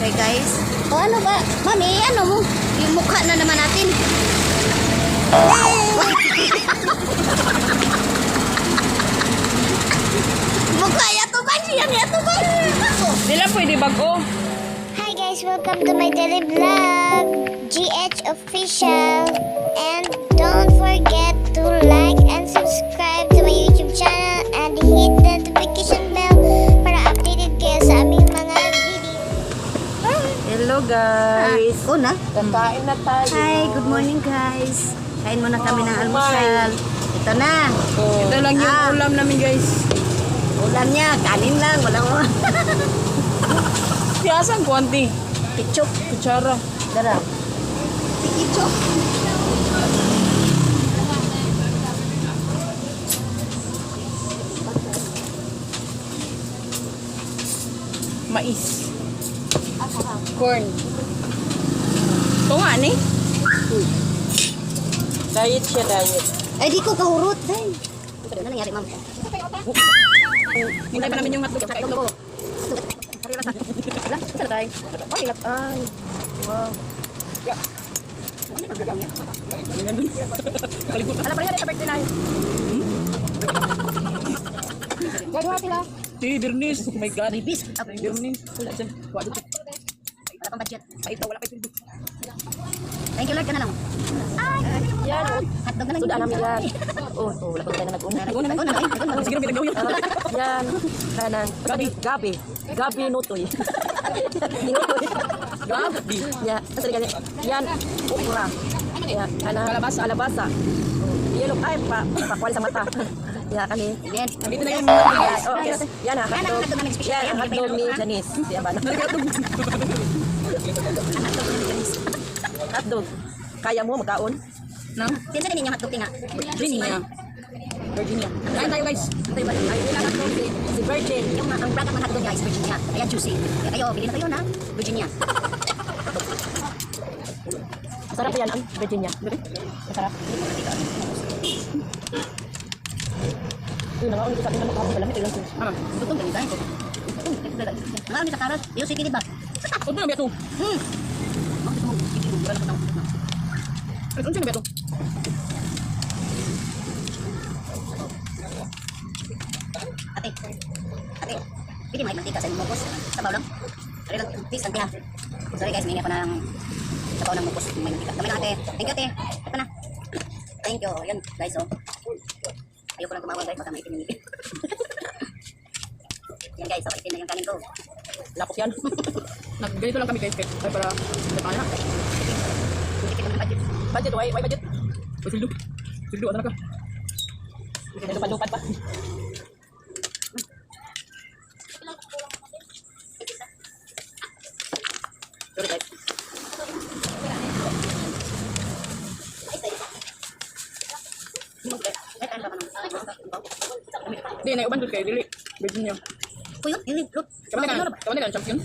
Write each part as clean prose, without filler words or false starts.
Okay guys. O ano ba? Mami, ano mo? Yung mukha na naman natin. Mukha yato ba? Siyang yato ba? Dila pwede bago. Hi guys, welcome to my daily vlog, GH Official, and don't forget to like and subscribe to my YouTube channel and hit the notification bell para updated kayo sa aming mga video. Hello guys. Una. Kakain na tayo. Hi, good morning guys. Kain muna kami ng almusal. Ito na. Ito lang yung ulam namin guys. Ulam niya, kanin lang. Walang Piasang kuwanti. ketchup. Kutsara. Dara. Ketchup. Mais. Corn. Ito nga ni. Diet siya, diet. Ay, di ko kahurot. Ay. Ano nangyari, ma'am? Hintay pa namin yung hotdog. Ito ko. Wala, isa na tayo. Okay, ay. Wow. Alam pa rin sa birthday na yun. Gagawa sila. Si Bernice. Oh my God. Ribis. Bernice. Wala dyan. Wala dyan. Wala pang budget. Pahit daw, wala pa ito. Thank you Lord ka na lang. Ay, Yan. hotdog na lang. Sudah namin yan. Oh, wala pa tayo na nag-una. Nag-una na. Sige na, pinagaw yun. Yan. Kanan. Gabi. Gabi nutoy. Nutoy. Gabi. Ya, kasi ganyan. Yan. Okra. Ya, kanan. Kalabasa. Alabasa. Yellow. Ay, pakwali sa mata. Ya, kani. Yan. Dito na yung Yan, oh, yes. Yan ang Yan ang hotdog. hotdog namin special. Yan ang Yan, hotdog ni iba-iba. Janice. Yan ba? Hotdog. Kaya mo magkaon? No? Sinsa din yung hotdog tinga? Virginia. Virginia. Kain tayo guys. Ito yung ay, yung hotdog si Virgin. Yung ang product ng hotdog niya is Virginia. Kaya juicy. Kaya kayo, bilhin na kayo na Virginia. Masarap yan ang Virginia. Masarap. Uy, nangaon ko sa akin na makakasalamit. Ilang sus. Ano? Tutong ganito tayo. Mga ano sa karat? Yung sikilid ba? Huwag mo na beto. Ano siya na beto? Ate. Ate. Pili mo mantika sa inyong mukos. Sabaw lang. Sorry lang. Please, ang tiha. Sorry guys, may ako ng sabaw ng mukos. May mantika. Kami lang ate. Thank you ate. Ito na. Thank you. Yun guys, oh. Ayoko lang tumawag guys. Baka maitim yung ngipin. Yan guys, okay. Itim na yung kanin ko. Lapos yan. Ganito lang kami guys. Ay para paano na? Itim naman budget. Budget, why budget? Ay, sildo. Sildo, ano na ka? Lupad-lupad pa. Sorry guys. May time ba ka ng Hindi, naiuban doon kayo. Dili. Virginia. Kuyot, yung fruit. Kaman na ka, champion.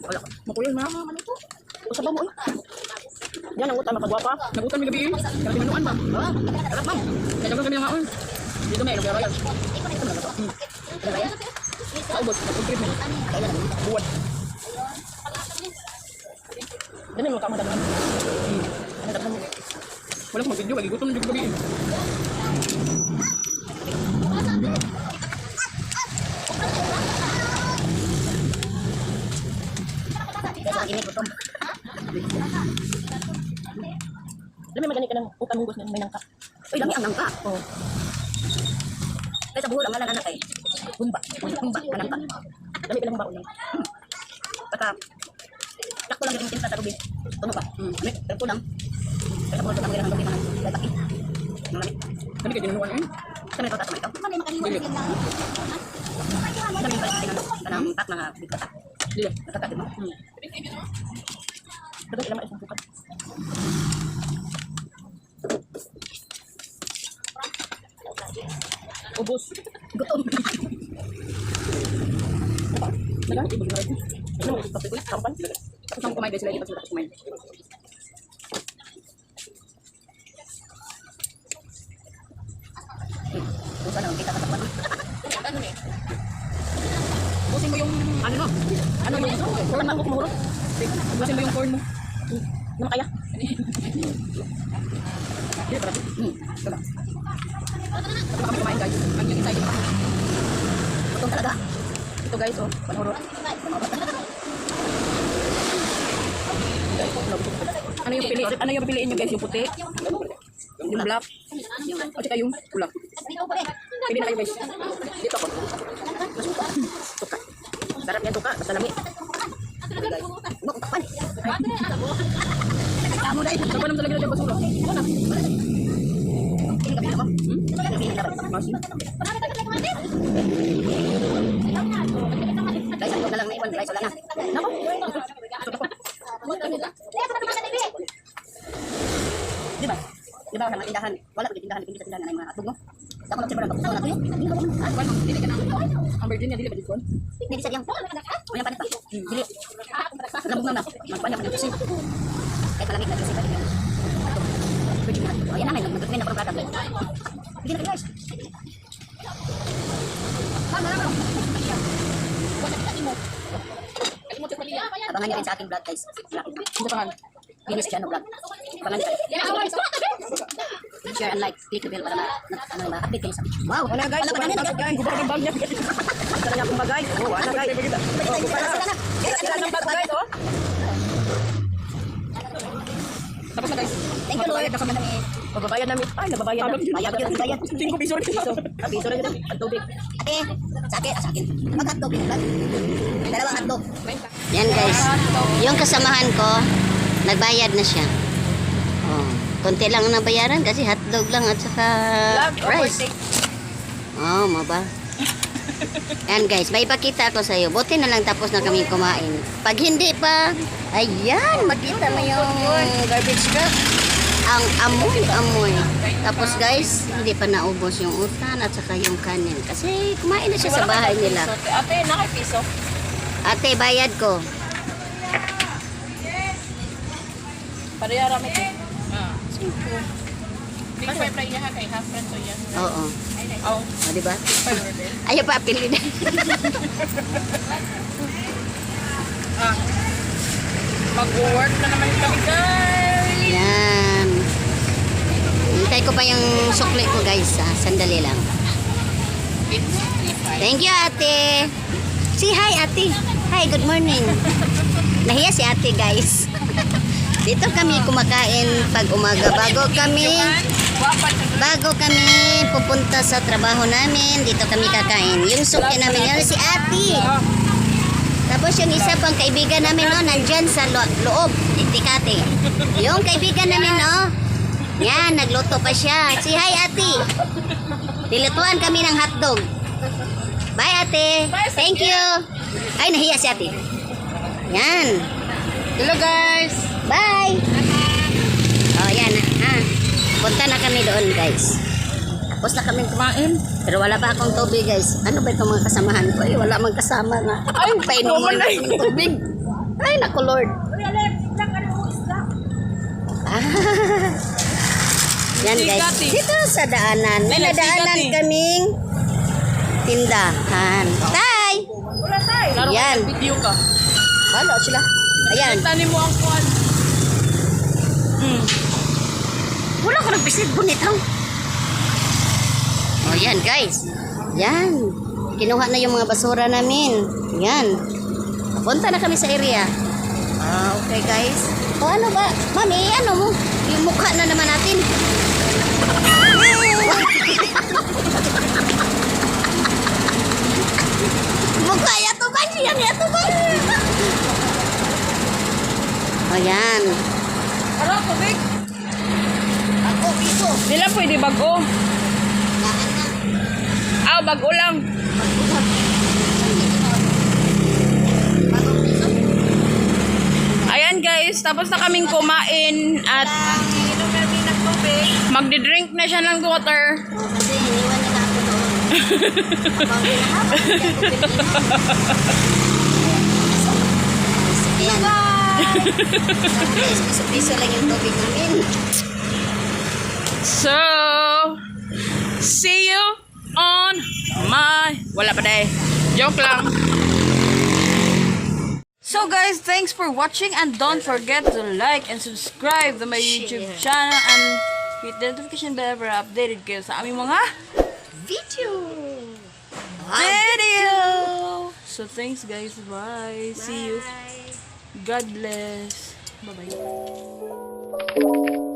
Wala ko. Makuya, mga Usabaw mo eh. Yan ang utang makagwapa. nagutan may gabi eh. Kaya timanuan ba? Oh, sarap ma'am. Kaya kami ng maon. Dito may ilong royal. Ano ba yan? Saubos, nag-trip na. Kailan naman? Buwan. Ganun mo kamadaghan. Wala ko mag-video, lagi gutom yung gabi eh. Kaya sa init, gutom. Alam mo maganik ka ng ukang hugos na may nangka. Uy, lami ang nangka. Oh. Kaya sa buhol, ang ngalan anak ay humba. Humba, kanangka. Dami ka ng baon lang. Baka, takto lang yung tinta sa rubi. Tuno ba? Pero lang. Kaya sa buhol, tutang ng rubi mga lalaki. Malamit. Kami kayo dinunuan eh. Sa may patas ito. Dili. Dami pa rin kanang tak mga bigkata. Dili. Nakakatid mo. Dapat ilang maisang sukat. Ubos. Gutom. Nalang, ibig na rin. Ano mo, ipapit ulit, kampan. Tapos ang kumain guys, sila ipat sila tapos kumain. Kung saan ang kita katapat. Pusin mo yung Ano mo? Ano yung corn mo kumuro? Ugasin mo yung corn mo. Ano kaya? Dito para. Diba? Ito kami kumain guys. Ang yung inside. Putong talaga. Ito guys, oh. Panuro. Ano yung pipiliin nyo guys? Yung puti? Yung black? O tsaka yung pula? Pili na kayo guys. Dito ako. Tuka. Sarap yan tuka. Basta lami. Mo kung takpan. Kamu dahil. Saan pa naman talaga dyan basura? Ini kami ako. Ini dapat. Masih. Guys, ako na lang naiwan. Guys, wala na. Nako. Di ba? Di ba sa mga tindahan? Wala pag tindahan, dipindi sa tindahan na yung mga atog mo. Ako nagsibar ng bakso na ito. Hindi ba naman? Dili ka na. Ang virgin niya, dili ba dito? Hindi sa diyang. O yung panit pa. Dili. Nabog na na. Magpanyak ng kasi. Kahit malamig na kasi pa din. Pwede na. Ayan na, nagtutumin ako ng product. Hindi na kayo guys. Abangan nyo rin sa aking vlog guys. Hindi pa nga. Finish channel vlog. Abangan nyo. Share and like. Click the bell para ma-update kayo sa video. Wow! Wala guys. Wala Wala ba guys. Guba ka ng bag niya. Ito na akong bagay. Oh, wala guys. Oh, guba na. Sila ng bag guys, oh. Tapos na guys. Thank you Lord. Mababayad namin. Ay, nababayad namin. Bayad yun, bayad. 5 piso rin piso. Piso rin yun. Ang tubig. Ate, sa akin. Mag-hotdog. Dalawang hotdog. Yan guys. Yung kasamahan ko, nagbayad na siya. Oh, konti lang ang nabayaran kasi hotdog lang at saka rice. Oh, maba. Yan guys, may ipakita ako sa iyo. Buti na lang tapos na kami kumain. Pag hindi pa, ayan, makita mo yung garbage truck. Ang amoy. Tapos guys, hindi pa naubos yung utan at saka yung kanin. Kasi kumain na siya sa bahay nila. Ate, naka-piso. Ate, bayad ko. Pareha rami ito. Simple. Hindi ko may play niya kay half friend to yan. Oo. Oh. O, diba? Ayaw pa apili na. Mag-work na naman kami guys. Yan. Hintay ko pa yung sukli ko guys. Sandali lang. Thank you ate. Say hi ate. Hi, good morning. Nahiya si ate guys. Dito kami kumakain pag umaga. Bago kami pupunta sa trabaho namin, dito kami kakain. Yung sukli namin yan si ate. Tapos yung isa pang kaibigan namin no, nandyan sa loob, Tikate. Yung kaibigan namin no, yan, nagluto pa siya. Say hi ate. Dilutuan kami ng hotdog. Bye ate. Thank you. Ay, nahiya si ate. Yan. Hello guys. Bye. Oh, yan ha. Punta na kami doon guys. Tapos na kami kumain. Pero wala pa akong tubig guys. Ano ba itong mga kasamahan ko? Ay, wala mang kasama nga. Ay, painom mo na yung tubig. Ay, naku Lord. Yan guys. Dito sa daanan. May nadaanan kaming tindahan. Tay! Yan. Video ka. Balo sila. Ayan. Tanim mo ang kuwan. Wala ko nagpisit. Bunit lang. Oh, yan guys. Yan. Kinuha na yung mga basura namin. Yan. Punta na kami sa area. Okay guys. O ano ba? Mami, ano mo? Yung mukha na naman natin. Mukha yato ba? Yan yato ba? O yan. Ano, tubig? Ako, piso. Di lang pwede bago. Ah, bago lang. Ayan guys, tapos na kaming kumain at magdi-drink na siya ng water. Kasi iniwan nila ako doon. Ayan. Piso-piso lang yung tubig namin. So, see you on my... Wala pa dahil. Joke lang. So guys, thanks for watching and don't forget to like and subscribe to my YouTube channel and hit the notification bell para updated kayo sa aming mga Video! video. So thanks guys, bye. See you. God bless. Bye bye.